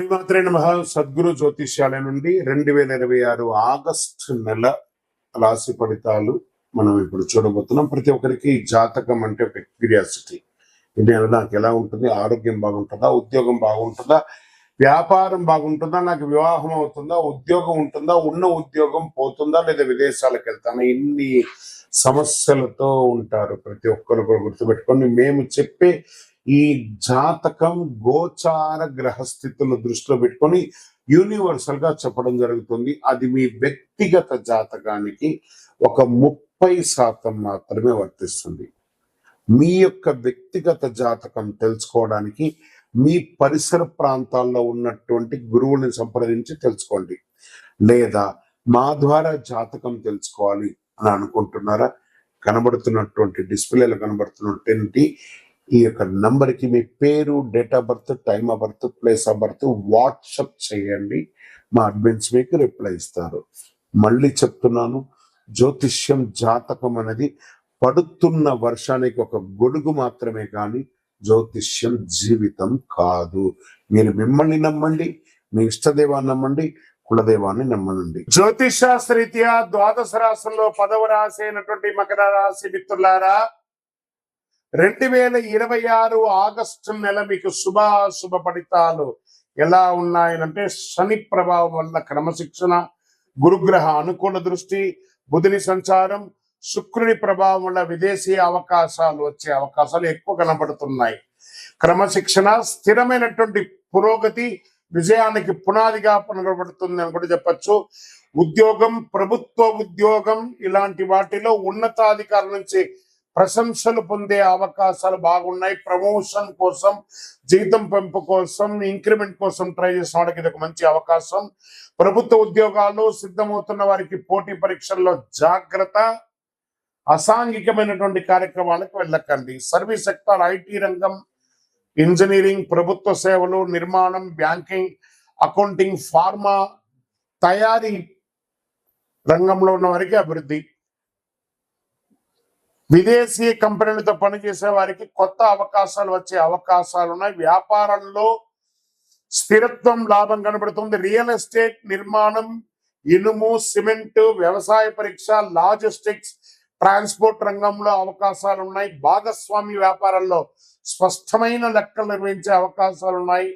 శ్రీమాత్రే నమః. సద్గురు జ్యోతిష్యాలయం నుండి 2026 ఆగస్టు నెల రాశి ఫలితాలు మనం ఇప్పుడు చూడబోతున్నాం. ప్రతి ఒక్కరికి జాతకం అంటే ఒక క్యూరియాసిటీ. ఈ నెల నాకు ఎలా ఉంటుంది, ఆరోగ్యం బాగుంటుందా, ఉద్యోగం బాగుంటుందా, వ్యాపారం బాగుంటుందా, నాకు వివాహం అవుతుందా, ఉద్యోగం ఉంటుందా, ఉన్న ఉద్యోగం పోతుందా, లేదా విదేశాలకు వెళ్తానా, ఇన్ని సమస్యలతో ఉంటారు. ప్రతి ఒక్కరు కూడా గుర్తుపెట్టుకొని మేము చెప్పే ఈ జాతకం గోచార గ్రహస్థితులను దృష్టిలో పెట్టుకొని యూనివర్సల్ గా చెప్పడం జరుగుతుంది. అది మీ వ్యక్తిగత జాతకానికి ఒక 30% మాత్రమే వర్తిస్తుంది. మీ యొక్క వ్యక్తిగత జాతకం తెలుసుకోవడానికి మీ పరిసర ప్రాంతాల్లో ఉన్నటువంటి గురువుని సంప్రదించి తెలుసుకోండి. లేదా మా ద్వారా జాతకం తెలుసుకోవాలి అని అనుకుంటున్నారా? కనబడుతున్నటువంటి డిస్ప్లేలో కనబడుతున్నటువంటి ఈ యొక్క నంబర్కి మీ పేరు, date of birth, time of birth, place of birth WhatsApp చేయండి. మా అడ్మిన్స్ మీకు రిప్లై ఇస్తారు. మళ్ళీ చెప్తున్నాను, జ్యోతిష్యం జాతకం అనేది పడుతున్న వర్షానికి ఒక గొడుగు మాత్రమే కానీ జ్యోతిష్యం జీవితం కాదు. మీరు మిమ్మల్ని నమ్మండి, మీ ఇష్టదేవాన్ని నమ్మండి, కులదేవాన్ని నమ్మనండి. జ్యోతిష్ శాస్త్రరీత్యా ద్వాదశ రాశుల్లో 10వ రాశి అయినటువంటి మకర రాశి మిత్రులారా, 2026 ఆగస్టు నెల మీకు శుభ ఫలితాలు ఎలా ఉన్నాయనంటే, శని ప్రభావం వల్ల క్రమశిక్షణ, గురుగ్రహ అనుకూల దృష్టి, బుధుని సంచారం, శుక్రుని ప్రభావం వల్ల విదేశీ అవకాశాలు వచ్చే అవకాశాలు ఎక్కువ కనబడుతున్నాయి. క్రమశిక్షణ, స్థిరమైనటువంటి పురోగతి విజయానికి పునాదిగా కనబడుతుంది అని కూడా చెప్పచ్చు. ఉద్యోగం, ప్రభుత్వ ఉద్యోగం ఇలాంటి వాటిలో ఉన్నతాధికారుల నుంచి ప్రశంసలు పొందే అవకాశాలు బాగున్నాయి. ప్రమోషన్ కోసం, జీతం పెంపు కోసం, ఇంక్రిమెంట్ కోసం ట్రై చేసిన వాడికి ఇది ఒక మంచి అవకాశం. ప్రభుత్వ ఉద్యోగాలు సిద్ధమవుతున్న వారికి పోటీ పరీక్షల్లో జాగ్రత్త. అసాంఘికమైనటువంటి కార్యక్రమాలకు వెళ్ళకండి. సర్వీస్ సెక్టార్, ఐటీ రంగం, ఇంజనీరింగ్, ప్రభుత్వ సేవలు, నిర్మాణం, బ్యాంకింగ్, అకౌంటింగ్, ఫార్మా, తయారీ రంగంలో ఉన్న వారికి అభివృద్ధి. విదేశీ కంపెనీలతో పనిచేసే వారికి కొత్త అవకాశాలు వచ్చే అవకాశాలు ఉన్నాయి. వ్యాపారంలో స్థిరత్వం, లాభం కనబడుతుంది. రియల్ ఎస్టేట్, నిర్మాణం, ఇనుము, సిమెంట్, వ్యవసాయ పరీక్ష, లాజిస్టిక్స్, ట్రాన్స్పోర్ట్ రంగంలో అవకాశాలు ఉన్నాయి. భాగస్వామి వ్యాపారంలో స్పష్టమైన లెక్కలు నిర్వహించే అవకాశాలు ఉన్నాయి.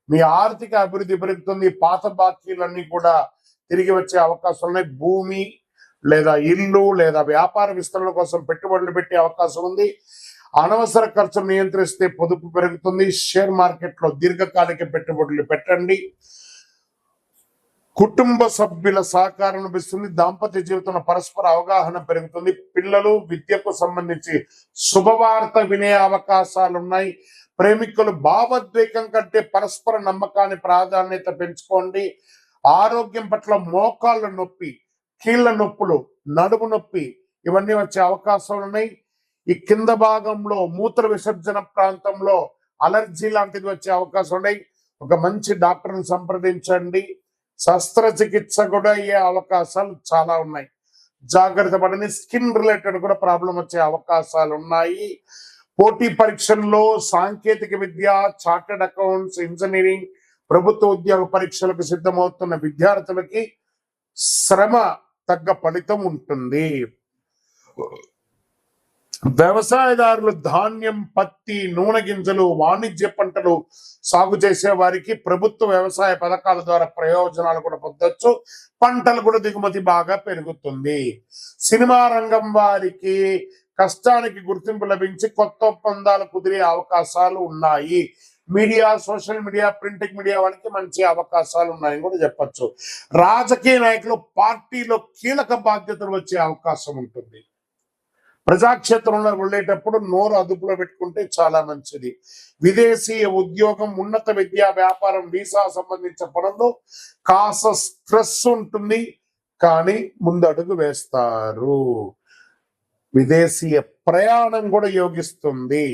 మీ ఆర్థిక అభివృద్ధి పెరుగుతుంది. పాత బాకీలన్నీ కూడా తిరిగి వచ్చే అవకాశాలు ఉన్నాయి. భూమి లేదా ఇల్లు లేదా వ్యాపార విస్తరణ కోసం పెట్టుబడులు పెట్టే అవకాశం ఉంది. అనవసర ఖర్చులు నియంత్రిస్తే పొదుపు పెరుగుతుంది. షేర్ మార్కెట్ లో దీర్ఘకాలిక పెట్టుబడులు పెట్టండి. కుటుంబ సభ్యుల సహకారం లభిస్తుంది. దాంపత్య జీవితంలో పరస్పర అవగాహన పెరుగుతుంది. పిల్లలు, విద్యకు సంబంధించి శుభవార్త వినే అవకాశాలు ఉన్నాయి. ప్రేమికులు భావోద్వేగం కంటే పరస్పర నమ్మకాన్ని ప్రాధాన్యత పెంచుకోండి. ఆరోగ్యం పట్ల మోకాళ్ళ నొప్పి, కీళ్ల నొప్పులు, నడుము నొప్పి ఇవన్నీ వచ్చే అవకాశాలు ఉన్నాయి. ఈ కింద భాగంలో మూత్ర విసర్జన ప్రాంతంలో అలర్జీ లాంటిది వచ్చే అవకాశం ఉన్నాయి. ఒక మంచి డాక్టర్ని సంప్రదించండి. శస్త్రచికిత్స కూడా అయ్యే అవకాశాలు చాలా ఉన్నాయి. జాగ్రత్త పడండి. స్కిన్ రిలేటెడ్ కూడా ప్రాబ్లం వచ్చే అవకాశాలు ఉన్నాయి. పోటీ పరీక్షల్లో సాంకేతిక విద్య, చార్టెడ్ అకౌంట్స్, ఇంజనీరింగ్, ప్రభుత్వ ఉద్యోగ పరీక్షలకు సిద్ధమవుతున్న విద్యార్థులకి శ్రమ తగ్గ ఫలితం ఉంటుంది. వ్యవసాయదారులు ధాన్యం, పత్తి, నూనె గింజలు, వాణిజ్య పంటలు సాగు చేసే వారికి ప్రభుత్వ వ్యవసాయ పథకాల ద్వారా ప్రయోజనాలు కూడా పొందొచ్చు. పంటలు కూడా దిగుమతి బాగా పెరుగుతుంది. సినిమా రంగం వారికి కష్టానికి గుర్తింపు లభించి కొత్త ఒప్పందాలు కుదిరే అవకాశాలు ఉన్నాయి. Media, social media, printing media వారికి మంచి అవకాశాలు ఉన్నాయని కూడా చెప్పచ్చు. రాజకీయ నాయకులు పార్టీలో కీలక బాధ్యతలు వచ్చే అవకాశం ఉంటుంది. ప్రజాక్షేత్రంలో వెళ్ళేటప్పుడు నోరు అదుపులో పెట్టుకుంటే చాలా మంచిది. విదేశీయ ఉద్యోగం, ఉన్నత విద్యా, వ్యాపారం, వీసా సంబంధించిన పనుల్లో కాస్త స్ట్రెస్ ఉంటుంది, కానీ ముందడుగు వేస్తారు. విదేశీయ ప్రయాణం కూడా యోగిస్తుంది.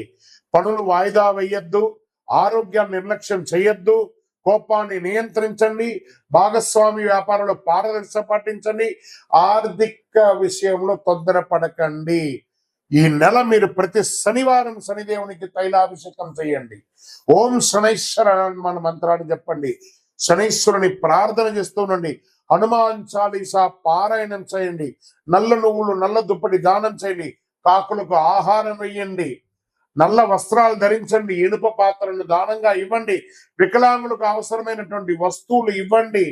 పనులు వాయిదా వేయద్దు. ఆరోగ్యాన్ని నిర్లక్ష్యం చేయొద్దు. కోపాన్ని నియంత్రించండి. భాగస్వామి వ్యాపారంలో పారదర్శకత పాటించండి. ఆర్థిక విషయంలో తొందరపడకండి. ఈ నెల మీరు ప్రతి శనివారం శనిదేవునికి తైలాభిషేకం చేయండి. ఓం శనైశ్వర మన మంత్రాన్ని చెప్పండి. శనీశ్వరుని ప్రార్థన చేస్తూ ఉండండి. హనుమాన్ చాలీసా పారాయణం చేయండి. నల్ల నువ్వులు నల్ల దుప్పటి దానం చేయండి. కాకులకు ఆహారం వేయండి. నల్ల వస్త్రాలు ధరించండి. ఇనుప పాత్రలను దానంగా ఇవ్వండి. వికలాంగులకు అవసరమైనటువంటి వస్తువులు ఇవ్వండి.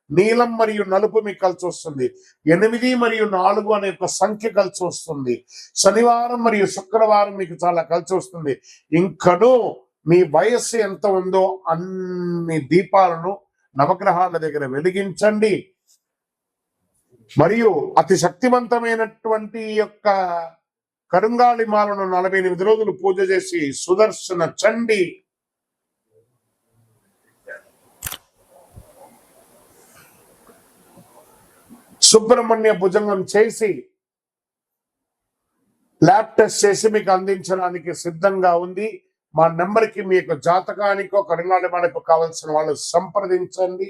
నీలం మరియు నలుపు మీకు కలిసి వస్తుంది. 8 మరియు 4 అనే ఒక సంఖ్య కలిసి వస్తుంది. శనివారం మరియు శుక్రవారం మీకు చాలా కలిసి వస్తుంది. ఇంకను మీ వయస్సు ఎంత ఉందో అన్ని దీపాలను నవగ్రహాల దగ్గర వెలిగించండి. మరియు అతి శక్తివంతమైనటువంటి యొక్క కరుంగాళి మాలను 48 రోజులు పూజ చేసి సుదర్శన చండి, సుబ్రహ్మణ్య భుజంగం చేసి ల్యాబ్ టెస్ట్ చేసి మీకు అందించడానికి సిద్ధంగా ఉంది. మా నెంబర్కి మీ యొక్క జాతకానికో కరుంగాళి మాలకు కావాల్సిన వాళ్ళు సంప్రదించండి.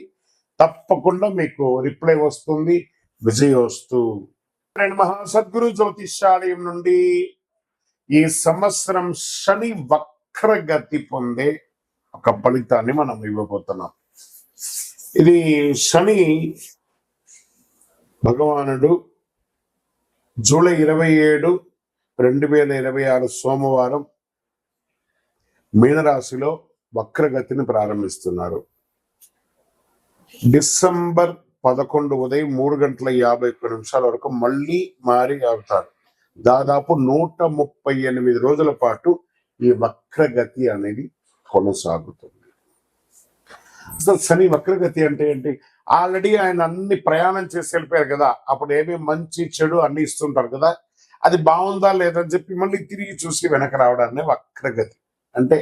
తప్పకుండా మీకు రిప్లై వస్తుంది. విజయోస్తు. మహాసద్గురు జ్యోతిష్యాలయం నుండి ఈ సంవత్సరం శని వక్రగతి పొందే ఒక ఫలితాన్ని మనం ఇవ్వబోతున్నాం. ఇది శని భగవానుడు జూలై 27, 2026 సోమవారం మీనరాశిలో వక్రగతిని ప్రారంభిస్తున్నారు. డిసెంబర్ 11 ఉదయం 3:51 వరకు మళ్ళీ మారి అవుతారు. దాదాపు 138 రోజుల పాటు ఈ వక్రగతి అనేది కొనసాగుతుంది. అసలు శని వక్రగతి అంటే ఏంటి? ఆల్రెడీ ఆయన అన్ని ప్రయాణం చేసి వెళ్ళిపోయారు కదా, అప్పుడు ఏమేమి మంచి చెడు అన్ని ఇస్తుంటారు కదా, అది బాగుందా లేదని చెప్పి మళ్ళీ తిరిగి చూసి వెనక రావడాన్ని వక్రగతి అంటే.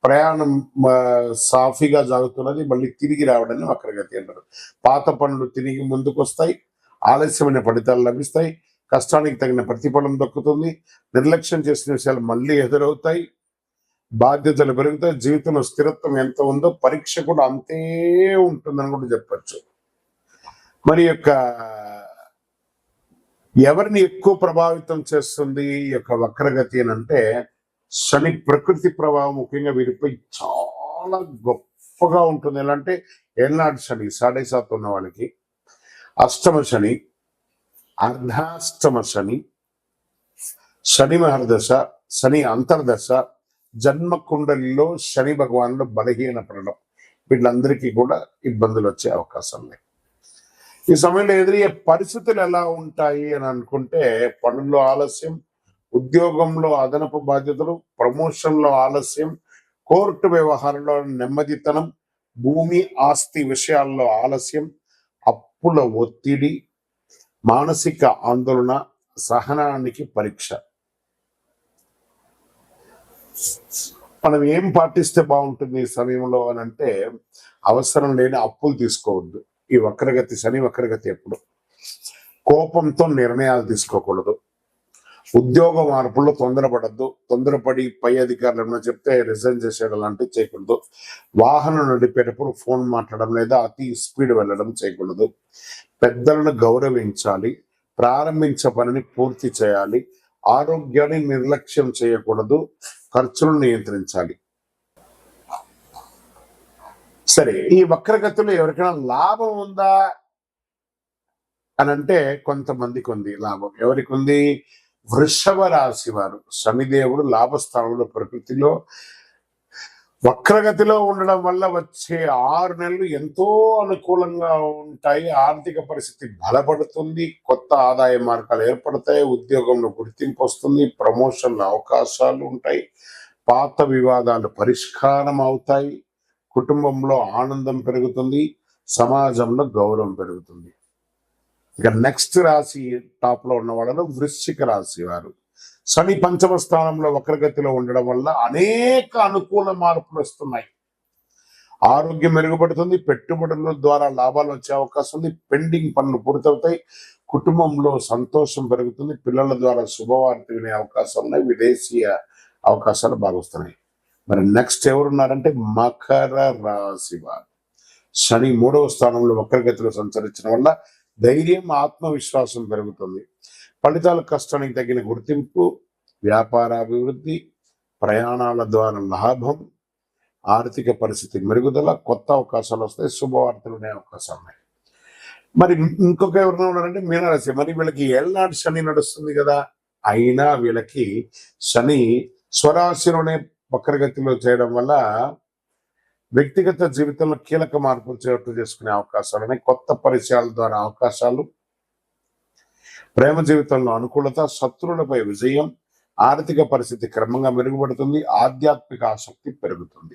ప్రయాణం సాఫీగా సాగుతున్నది, మళ్ళీ తిరిగి రావడాన్ని వక్రగతి అంటారు. పాత పనులు తిరిగి ముందుకు వస్తాయి, ఆలస్యమైన ఫలితాలు లభిస్తాయి, కష్టానికి తగిన ప్రతిఫలం దక్కుతుంది, నిర్లక్ష్యం చేసిన విషయాలు మళ్ళీ ఎదురవుతాయి, బాధ్యతలు పెరుగుతాయి, జీవితంలో స్థిరత్వం ఎంత ఉందో పరీక్ష కూడా అంతే ఉంటుందని కూడా చెప్పచ్చు. మరి యొక్క ఎవరిని ఎక్కువ ప్రభావితం చేస్తుంది ఈ యొక్క వక్రగతి అని అంటే, శని ప్రకృతి ప్రభావం ముఖ్యంగా వీరిపై చాలా గొప్పగా ఉంటుంది. ఎలా అంటే ఏళ్ళనాటి శని 7.5 ఉన్న వాళ్ళకి, అష్టమ శని, అర్ధాష్టమ శని, శని మహర్దశ, శని అంతర్దశ, జన్మ కుండలిలో శని భగవానుడు బలహీన పడడం, వీళ్ళందరికీ కూడా ఇబ్బందులు వచ్చే అవకాశం లేదు. ఈ సమయంలో ఎదురయ్యే పరిస్థితులు ఎలా ఉంటాయి అని అనుకుంటే, పనుల్లో ఆలస్యం, ఉద్యోగంలో అదనపు బాధ్యతలు, ప్రమోషన్లో ఆలస్యం, కోర్టు వ్యవహారంలో నెమ్మదితనం, భూమి ఆస్తి విషయాల్లో ఆలస్యం, అప్పుల ఒత్తిడి, మానసిక ఆందోళన, సహనానికి పరీక్ష. మనం ఏం పాటిస్తే బాగుంటుంది ఈ సమయంలో అని అంటే, అవసరం లేని అప్పులు తీసుకోవద్దు. ఈ వక్రగతి శని వక్రగతి ఎప్పుడు కోపంతో నిర్ణయాలు తీసుకోకూడదు. ఉద్యోగ మార్పుల్లో తొందరపడద్దు. తొందరపడి పై అధికారులు చెప్తే రిజైన్ చేసేయడం లాంటివి చేయకూడదు. వాహనం నడిపేటప్పుడు ఫోన్ మాట్లాడడం లేదా అతి స్పీడ్ వెళ్ళడం చేయకూడదు. పెద్దలను గౌరవించాలి. ప్రారంభించే పనిని పూర్తి చేయాలి. ఆరోగ్యాన్ని నిర్లక్ష్యం చేయకూడదు. ఖర్చులను నియంత్రించాలి. సరే, ఈ వక్రగతిలో ఎవరికైనా లాభం ఉందా అని అంటే కొంతమందికి ఉంది లాభం. ఎవరికి ఉంది? వృషభ రాశి వారు. శనిదేవుడు లాభస్థానంలో ప్రకృతిలో వక్రగతిలో ఉండడం వల్ల వచ్చే 6 నెలలు ఎంతో అనుకూలంగా ఉంటాయి. ఆర్థిక పరిస్థితి బలపడుతుంది, కొత్త ఆదాయ మార్గాలు ఏర్పడతాయి, ఉద్యోగంలో గుర్తింపు వస్తుంది, ప్రమోషన్ల అవకాశాలు ఉంటాయి, పాత వివాదాలు పరిష్కారం అవుతాయి, కుటుంబంలో ఆనందం పెరుగుతుంది, సమాజంలో గౌరవం పెరుగుతుంది. ఇక నెక్స్ట్ రాశి టాప్ లో ఉన్న వాళ్ళలో వృశ్చిక రాశి వారు. శని పంచమ స్థానంలో వక్రగతిలో ఉండడం వల్ల అనేక అనుకూల మార్పులు వస్తున్నాయి. ఆరోగ్యం మెరుగుపడుతుంది, పెట్టుబడుల ద్వారా లాభాలు వచ్చే అవకాశం ఉంది, పెండింగ్ పనులు పూర్తవుతాయి, కుటుంబంలో సంతోషం పెరుగుతుంది, పిల్లల ద్వారా శుభవార్త వినే అవకాశం ఉన్నాయి, విదేశీయ అవకాశాలు బాగా వస్తున్నాయి. మరి నెక్స్ట్ ఎవరున్నారంటే మకర రాశి వారు. శని 3వ స్థానంలో వక్రగతిలో సంచరించడం వల్ల ధైర్యం, ఆత్మవిశ్వాసం పెరుగుతుంది, ఫలితాల కష్టానికి తగిన గుర్తింపు, వ్యాపార అభివృద్ధి, ప్రయాణాల ద్వారా లాభం, ఆర్థిక పరిస్థితి మెరుగుదల, కొత్త అవకాశాలు వస్తాయి, శుభవార్తలు ఉండే అవకాశాలు ఉన్నాయి. మరి ఇంకొక ఎవరైనా ఉన్నారంటే మీనరాశి. మరి వీళ్ళకి ఏళ్ళనాటి శని నడుస్తుంది కదా, అయినా వీళ్ళకి శని స్వరాశిలోనే వక్రగతిలో చేయడం వల్ల వ్యక్తిగత జీవితంలో కీలక మార్పులు చేసుకునే అవకాశాలు ఉన్నాయి. కొత్త పరిచయాల ద్వారా అవకాశాలు, ప్రేమ జీవితంలో అనుకూలత, శత్రువులపై విజయం, ఆర్థిక పరిస్థితి క్రమంగా మెరుగుపడుతుంది, ఆధ్యాత్మిక ఆసక్తి పెరుగుతుంది.